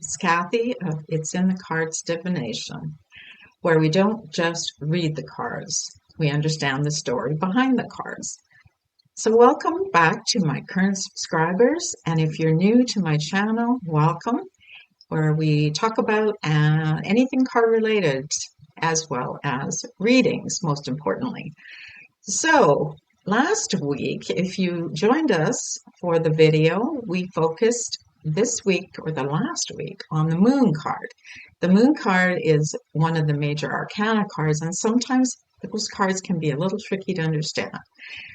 It's Kathy of It's in the Cards Divination, where we don't just read the cards, we understand the story behind the cards. So welcome back to my current subscribers, and if you're new to my channel, welcome, where we talk about anything card related as well as readings, most importantly. So last week, if you joined us for the video, we focused this week or the last week on the moon card. The moon card is one of the major arcana cards, and sometimes those cards can be a little tricky to understand.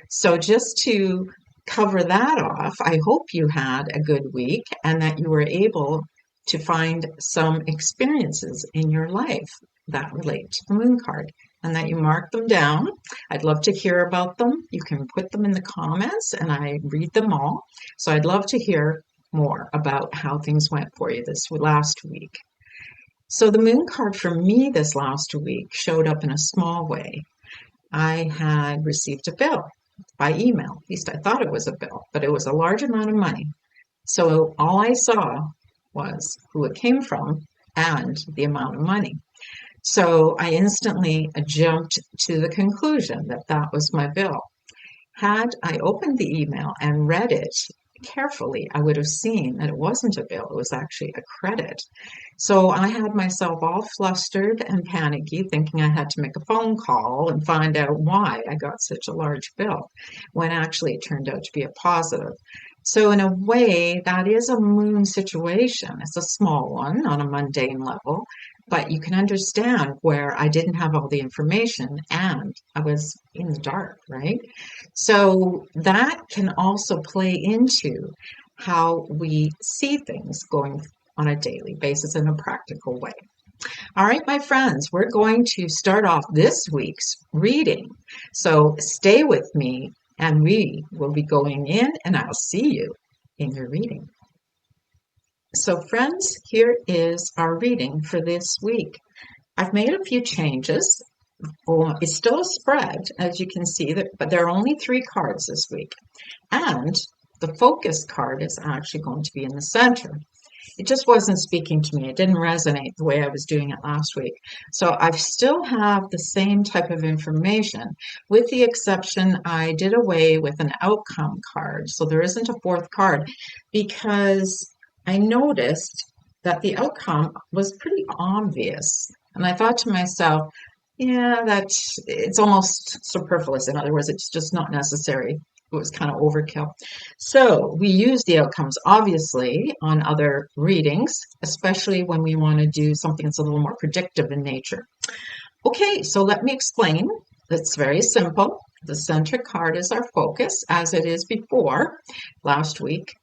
So just to cover that off, I hope you had a good week and that you were able to find some experiences in your life that relate to the moon card and that you mark them down. I'd love to hear about them. You can put them in the comments and I read them all. So I'd love to hear more about how things went for you this last week. So the moon card for me this last week showed up in a small way. I had received a bill by email. At least I thought it was a bill, but it was a large amount of money. So all I saw was who it came from and the amount of money. So I instantly jumped to the conclusion that that was my bill. Had I opened the email and read it carefully, I would have seen that it wasn't a bill, it was actually a credit. So I had myself all flustered and panicky, thinking I had to make a phone call and find out why I got such a large bill, when actually it turned out to be a positive. So in a way, that is a moon situation. It's a small one on a mundane level, but you can understand where I didn't have all the information and I was in the dark, right? So that can also play into how we see things going on a daily basis in a practical way. All right, my friends, we're going to start off this week's reading. So stay with me and we will be going in and I'll see you in your reading. So friends, here is our reading for this week. I've made a few changes. It's still a spread, as you can see, but there are only 3 cards this week. And the focus card is actually going to be in the center. It just wasn't speaking to me. It didn't resonate the way I was doing it last week. So I still have the same type of information, with the exception I did away with an outcome card. So there isn't a 4th card because I noticed that the outcome was pretty obvious. And I thought to myself, yeah, it's almost superfluous. In other words, it's just not necessary. It was kind of overkill. So we use the outcomes, obviously, on other readings, especially when we want to do something that's a little more predictive in nature. Okay, so let me explain. It's very simple. The center card is our focus, as it is before last week,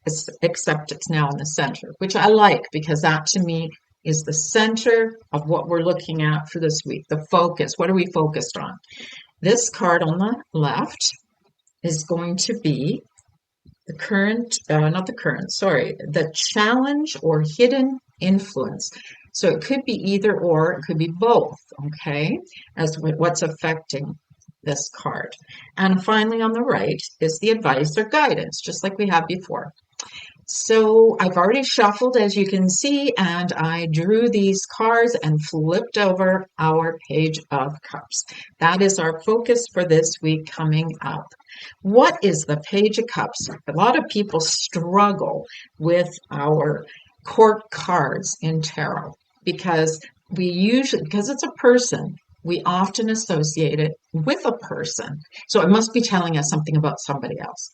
except it's now in the center, which I like because that to me is the center of what we're looking at for this week, the focus. What are we focused on? This card on the left is going to be the the challenge or hidden influence. So it could be either or, it could be both, okay, as what's affecting this card. And finally on the right is the advice or guidance, just like we had before. So I've already shuffled, as you can see, and I drew these cards and flipped over our Page of Cups. That is our focus for this week coming up. What is the Page of Cups? A lot of people struggle with our court cards in tarot because it's a person, we often associate it with a person. So it must be telling us something about somebody else.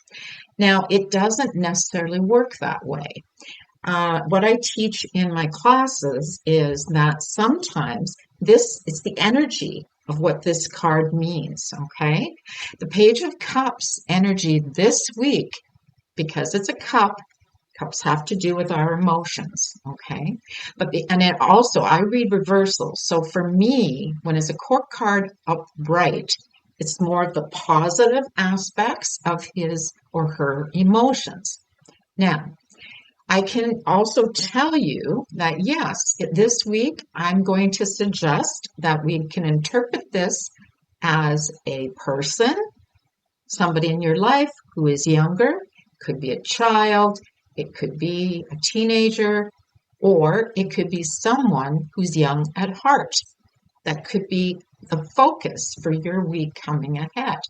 Now, it doesn't necessarily work that way. What I teach in my classes is that sometimes this is the energy of what this card means, okay? The Page of Cups energy this week, because it's a cup, cups have to do with our emotions, okay? And it also, I read reversals. So for me, when it's a court card upright, it's more of the positive aspects of his or her emotions. Now, I can also tell you that, yes, this week I'm going to suggest that we can interpret this as a person, somebody in your life who is younger, could be a child, it could be a teenager, or it could be someone who's young at heart. That could be the focus for your week coming ahead.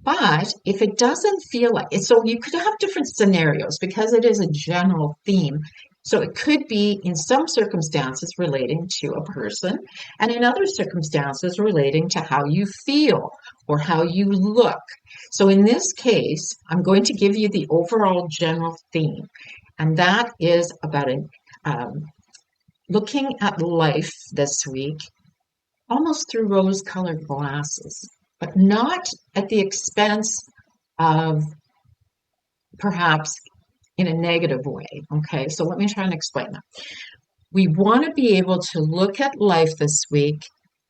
But if it doesn't feel like it, so you could have different scenarios because it is a general theme. So it could be in some circumstances relating to a person, and in other circumstances relating to how you feel or how you look. So in this case, I'm going to give you the overall general theme, and that is about looking at life this week almost through rose-colored glasses, but not at the expense of perhaps in a negative way. Okay, so let me try and explain that. We want to be able to look at life this week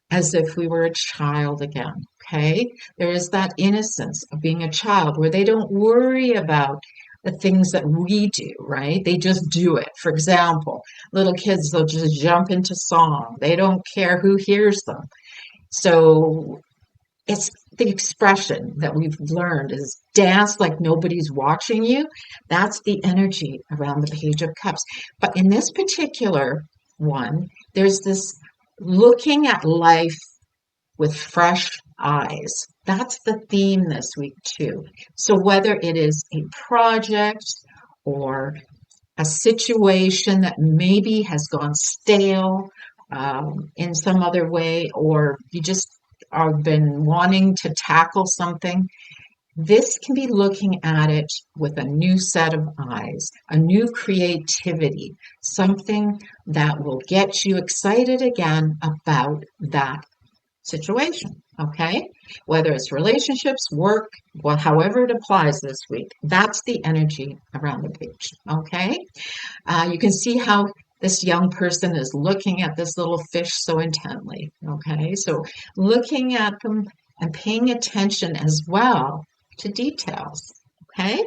as if we were a child again. Okay, there is that innocence of being a child where they don't worry about the things that we do, right? They just do it. For example, little kids, they'll just jump into song. They don't care who hears them. So it's the expression that we've learned is dance like nobody's watching you. That's the energy around the Page of Cups. But in this particular one, there's this looking at life with fresh eyes. That's the theme this week too. So whether it is a project or a situation that maybe has gone stale in some other way, or you just have been wanting to tackle something, this can be looking at it with a new set of eyes, a new creativity, something that will get you excited again about that situation. Okay, whether it's relationships, work, well, however it applies this week, that's the energy around the page. Okay, you can see how this young person is looking at this little fish so intently. Okay, so looking at them and paying attention as well to details. Okay,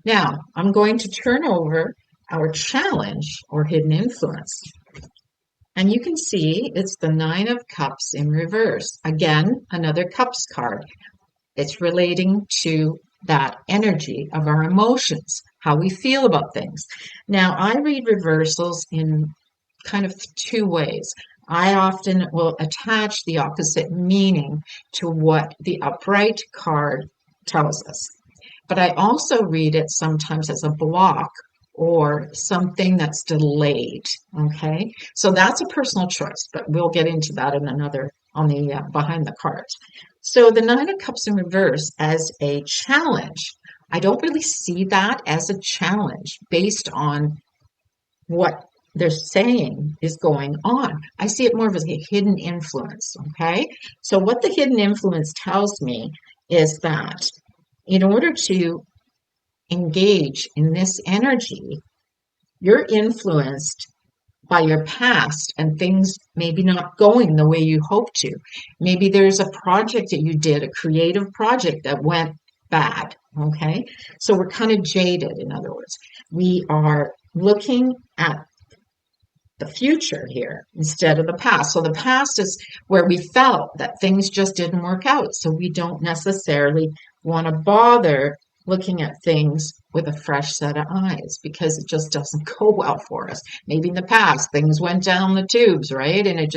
now I'm going to turn over our challenge or hidden influence. And you can see it's the Nine of Cups in reverse. Again, another Cups card. It's relating to that energy of our emotions, how we feel about things. Now, I read reversals in kind of two ways. I often will attach the opposite meaning to what the upright card tells us. But I also read it sometimes as a block or something that's delayed. Okay, so that's a personal choice, but we'll get into that in another on the behind the cards. So the Nine of Cups in reverse as a challenge. I don't really see that as a challenge based on what they're saying is going on. I see it more as a hidden influence. Okay, so what the hidden influence tells me is that in order to engage in this energy, you're influenced by your past and things maybe not going the way you hope to. Maybe there's a project that you did, a creative project that went bad. Okay, so we're kind of jaded. In other words, we are looking at the future here instead of the past. So the past is where we felt that things just didn't work out. So we don't necessarily want to bother looking at things with a fresh set of eyes because it just doesn't go well for us. Maybe in the past things went down the tubes, right? And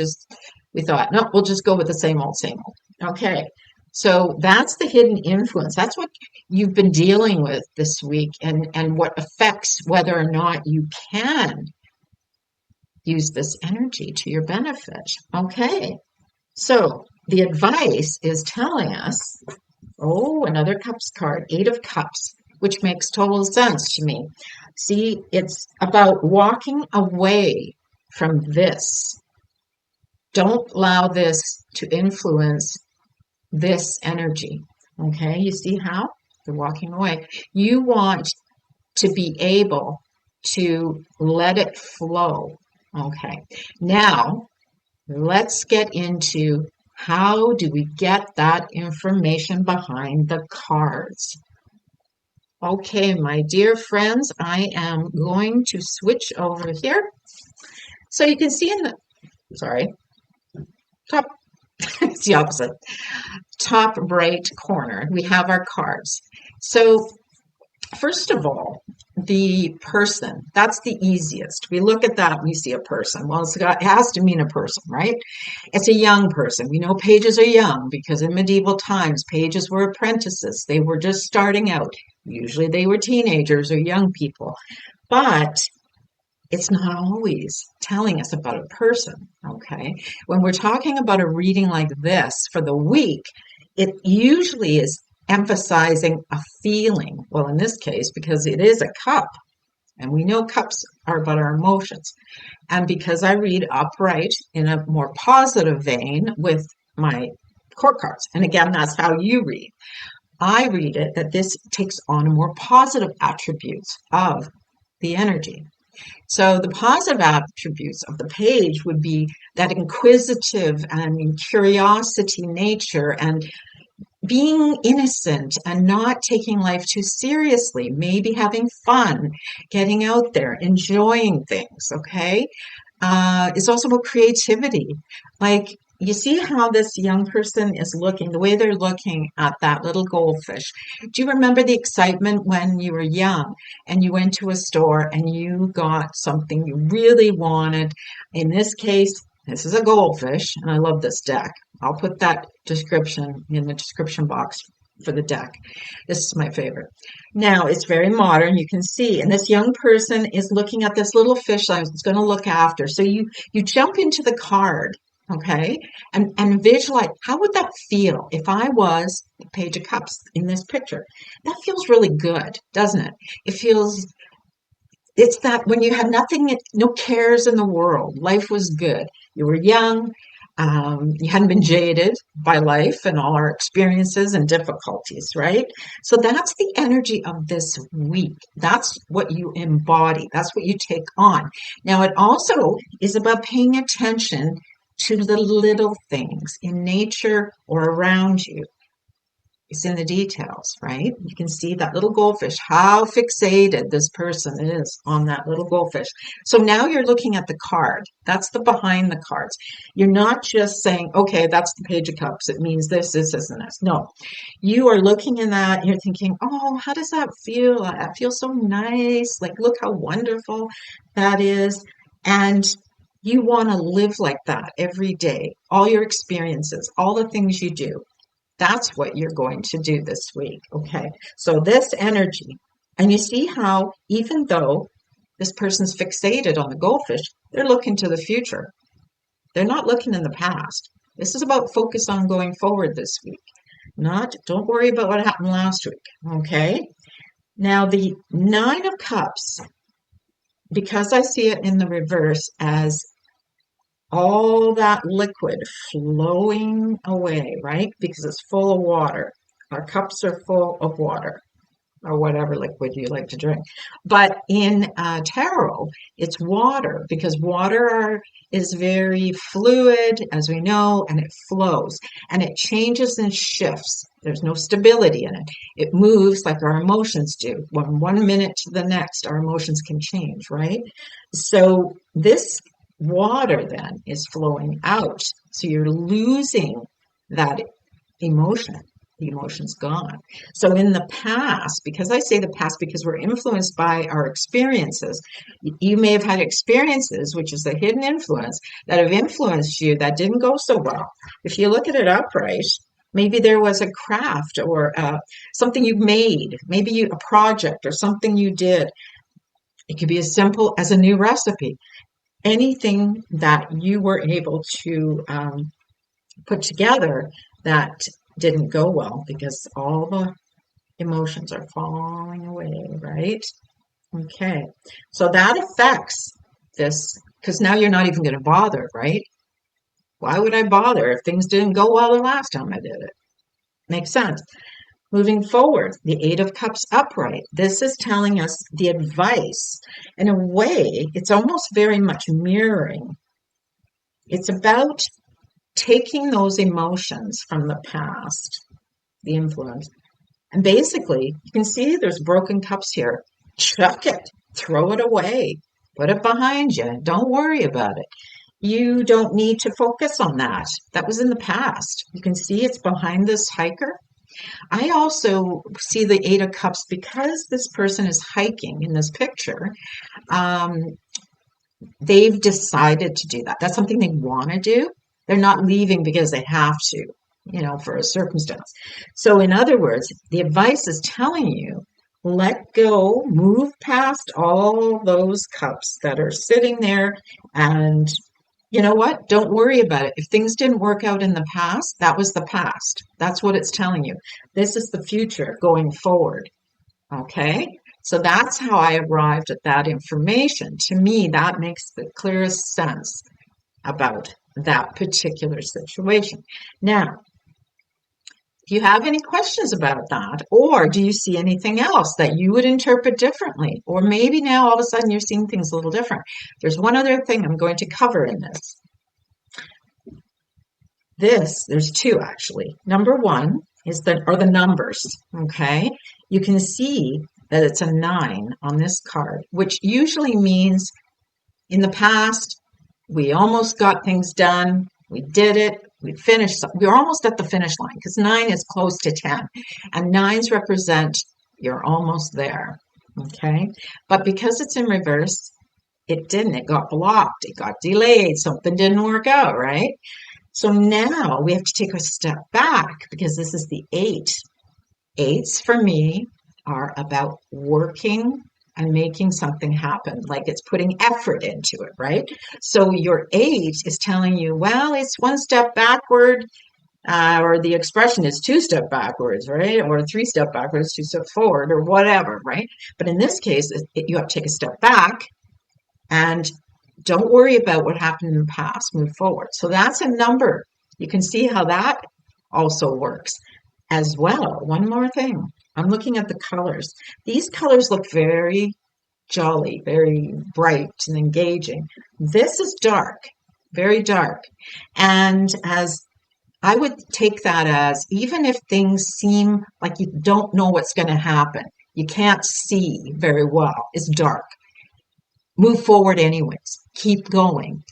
we thought, no, we'll just go with the same old, same old. Okay. So that's the hidden influence. That's what you've been dealing with this week and what affects whether or not you can use this energy to your benefit. Okay. So the advice is telling us, oh, another Cups card, Eight of Cups, which makes total sense to me. See, it's about walking away from this. Don't allow this to influence this energy. Okay, you see how? You're walking away. You want to be able to let it flow. Okay, now let's get into how do we get that information behind the cards. Okay, my dear friends, I am going to switch over here. So you can see in the, top, it's the opposite, top right corner, we have our cards. So first of all, the person. That's the easiest. We look at that and we see a person. Well, it has to mean a person, right? It's a young person. We know pages are young because in medieval times, pages were apprentices. They were just starting out. Usually they were teenagers or young people. But it's not always telling us about a person, okay? When we're talking about a reading like this for the week, it usually is emphasizing a feeling. Well, in this case, because it is a cup, and we know cups are about our emotions. And because I read upright in a more positive vein with my court cards, and again, that's how you read. I read it that this takes on more positive attributes of the energy. So the positive attributes of the page would be that inquisitive and curiosity nature and being innocent and not taking life too seriously, maybe having fun, getting out there, enjoying things, okay? It's also about creativity. Like, you see how this young person is looking, the way they're looking at that little goldfish. Do you remember the excitement when you were young and you went to a store and you got something you really wanted? In this case, this is a goldfish, and I love this deck. I'll put that description in the description box for the deck. This is my favorite. Now, it's very modern, you can see, and this young person is looking at this little fish I was going to look after. So you jump into the card, okay, and visualize, how would that feel if I was the Page of Cups in this picture? That feels really good, doesn't it? It feels, it's that when you had nothing, no cares in the world, life was good. You were young, you hadn't been jaded by life and all our experiences and difficulties, right? So that's the energy of this week. That's what you embody. That's what you take on. Now, it also is about paying attention to the little things in nature or around you. It's in the details, right? You can see that little goldfish, how fixated this person is on that little goldfish. So now you're looking at the card. That's the behind the cards. You're not just saying, okay, that's the Page of Cups. It means this, and this. No, you are looking in that and you're thinking, oh, how does that feel? That feels so nice. Like, look how wonderful that is. And you want to live like that every day, all your experiences, all the things you do. That's what you're going to do this week, okay? So this energy, and you see how even though this person's fixated on the goldfish, they're looking to the future. They're not looking in the past. This is about focus on going forward this week. Don't worry about what happened last week, okay? Now the Nine of Cups, because I see it in the reverse as all that liquid flowing away, right? Because it's full of water. Our cups are full of water or whatever liquid you like to drink. But in tarot, it's water because is very fluid, as we know, and it flows and it changes and shifts. There's no stability in it. It moves like our emotions do. From 1 minute to the next, our emotions can change, right? So this water then is flowing out. So you're losing that emotion. The emotion's gone. So in the past, because I say the past because we're influenced by our experiences, you may have had experiences, which is the hidden influence, that have influenced you that didn't go so well. If you look at it upright, maybe there was a craft or something you made, maybe a project or something you did. It could be as simple as a new recipe. Anything that you were able to put together that didn't go well because all the emotions are falling away, right? Okay, so that affects this because now you're not even going to bother, right? Why would I bother if things didn't go well the last time I did it? Makes sense. Moving forward, the Eight of Cups upright. This is telling us the advice. In a way, it's almost very much mirroring. It's about taking those emotions from the past, the influence, and basically, you can see there's broken cups here. Chuck it, throw it away, put it behind you. Don't worry about it. You don't need to focus on that. That was in the past. You can see it's behind this hiker. I also see the Eight of Cups because this person is hiking in this picture. Um, they've decided to do that. That's something they want to do. They're not leaving because they have to, for a circumstance. So, in other words, the advice is telling you let go, move past all those cups that are sitting there. And you know what? Don't worry about it. If things didn't work out in the past, that was the past. That's what it's telling you. This is the future going forward. Okay, so that's how I arrived at that information. To me, that makes the clearest sense about that particular situation. Now, do you have any questions about that? Or do you see anything else that you would interpret differently? Or maybe now all of a sudden you're seeing things a little different. There's one other thing I'm going to cover in this. There's two actually. Number one is the numbers, okay? You can see that it's a 9 on this card, which usually means in the past, we almost got things done, we did it, we finished, we're almost at the finish line because 9 is close to 10, and 9s represent you're almost there, okay? But because it's in reverse, it didn't, it got blocked, it got delayed, something didn't work out, right? So now we have to take a step back because this is the 8. 8s for me are about working and making something happen, like it's putting effort into it, right? So your 8 is telling you, well, it's one step backward, or the expression is 2 step backwards, right? Or 3 step backwards, 2 step forward, or whatever, right? But in this case, you have to take a step back and don't worry about what happened in the past, move forward. So that's a number. You can see how that also works as well. One more thing. I'm looking at the colors. These colors look very jolly, very bright and engaging. This is dark, very dark. And as I would take that as even if things seem like you don't know what's going to happen, you can't see very well, it's dark. Move forward anyways. Keep going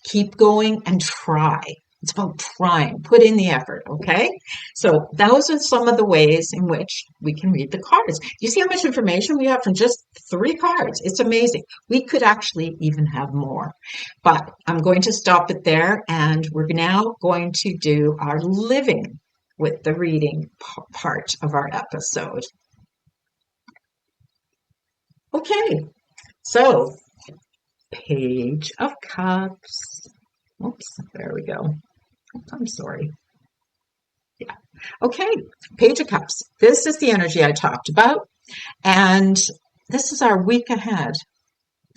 and try. It's about trying. Put in the effort, okay? So those are some of the ways in which we can read the cards. You see how much information we have from just 3 cards? It's amazing. We could actually even have more. But I'm going to stop it there, and we're now going to do our living with the reading part of our episode. Okay, so Page of Cups. Oops, there we go. I'm sorry. Yeah. Okay, Page of Cups. This is the energy I talked about, and this is our week ahead.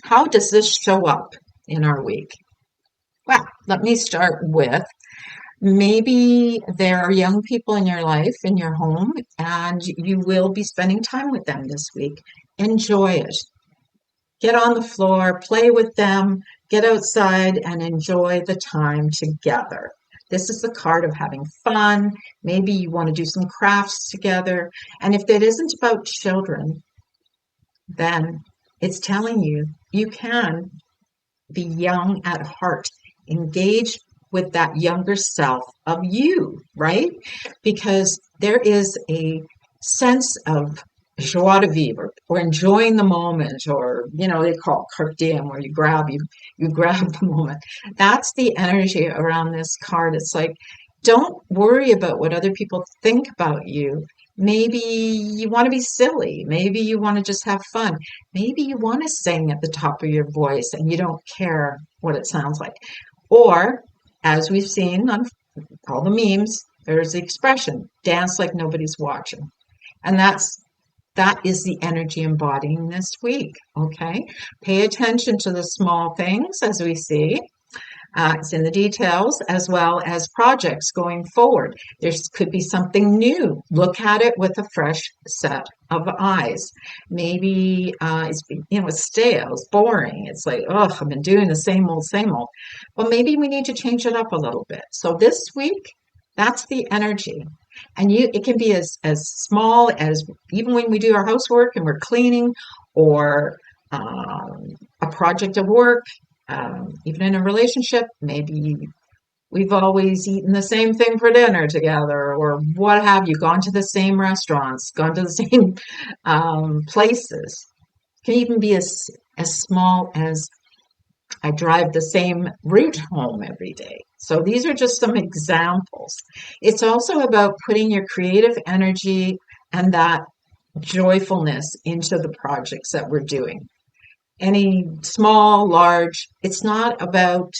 How does this show up in our week? Well, let me start with maybe there are young people in your life, in your home, and you will be spending time with them this week. Enjoy it. Get on the floor, play with them, get outside and enjoy the time together. This is the card of having fun. Maybe you want to do some crafts together. And if it isn't about children, then it's telling you you can be young at heart. Engage with that younger self of you, right? Because there is a sense of joie de vivre or enjoying the moment, or they call it carpe diem, where you grab the moment. That's the energy around this card. It's like, don't worry about what other people think about you. Maybe you want to be silly. Maybe you want to just have fun. Maybe you want to sing at the top of your voice and you don't care what it sounds like. Or, as we've seen on all the memes, there's the expression, dance like nobody's watching. And that is the energy embodying this week, okay? Pay attention to the small things as we see. It's in the details, as well as projects going forward. There could be something new. Look at it with a fresh set of eyes. Maybe it's stale, it's boring. It's like, oh, I've been doing the same old, same old. Well, maybe we need to change it up a little bit. So this week, that's the energy. And it can be as small as even when we do our housework and we're cleaning, or a project of work, even in a relationship, maybe We've always eaten the same thing for dinner together, or what have you, gone to the same restaurants, gone to the same places. It can even be as small as I drive the same route home every day. So these are just some examples. It's also about putting your creative energy and that joyfulness into the projects that we're doing. Any small, large, it's not about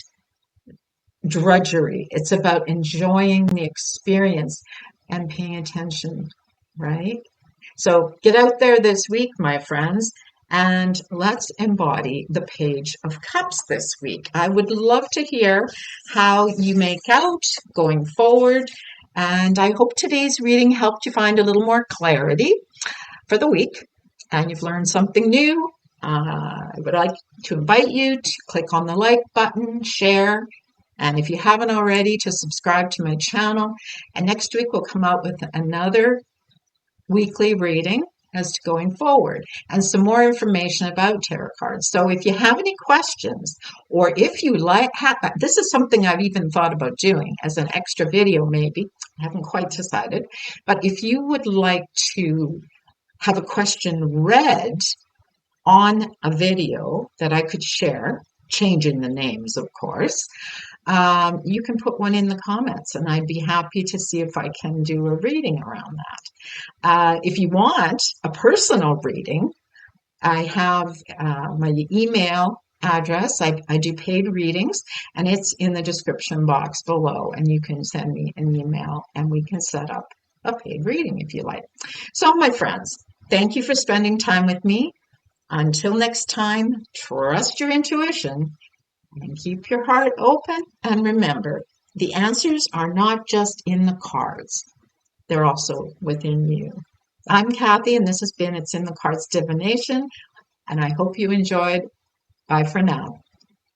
drudgery. It's about enjoying the experience and paying attention, right? So get out there this week, my friends, and let's embody the Page of Cups this week. I would love to hear how you make out going forward. And I hope today's reading helped you find a little more clarity for the week and you've learned something new. I would like to invite you to click on the like button, share, and if you haven't already, to subscribe to my channel. And next week we'll come out with another weekly reading as to going forward and some more information about tarot cards. So if you have any questions, or if you like, this is something I've even thought about doing as an extra video maybe. I haven't quite decided. But if you would like to have a question read on a video that I could share, changing the names, of course, you can put one in the comments and I'd be happy to see if I can do a reading around that. If you want a personal reading, I have my email address. I do paid readings and it's in the description box below, and you can send me an email and we can set up a paid reading if you like. So my friends, thank you for spending time with me. Until next time, trust your intuition and keep your heart open. And remember, the answers are not just in the cards, they're also within you. I'm Kathy, and this has been It's in the Cards Divination, and I hope you enjoyed. Bye for now.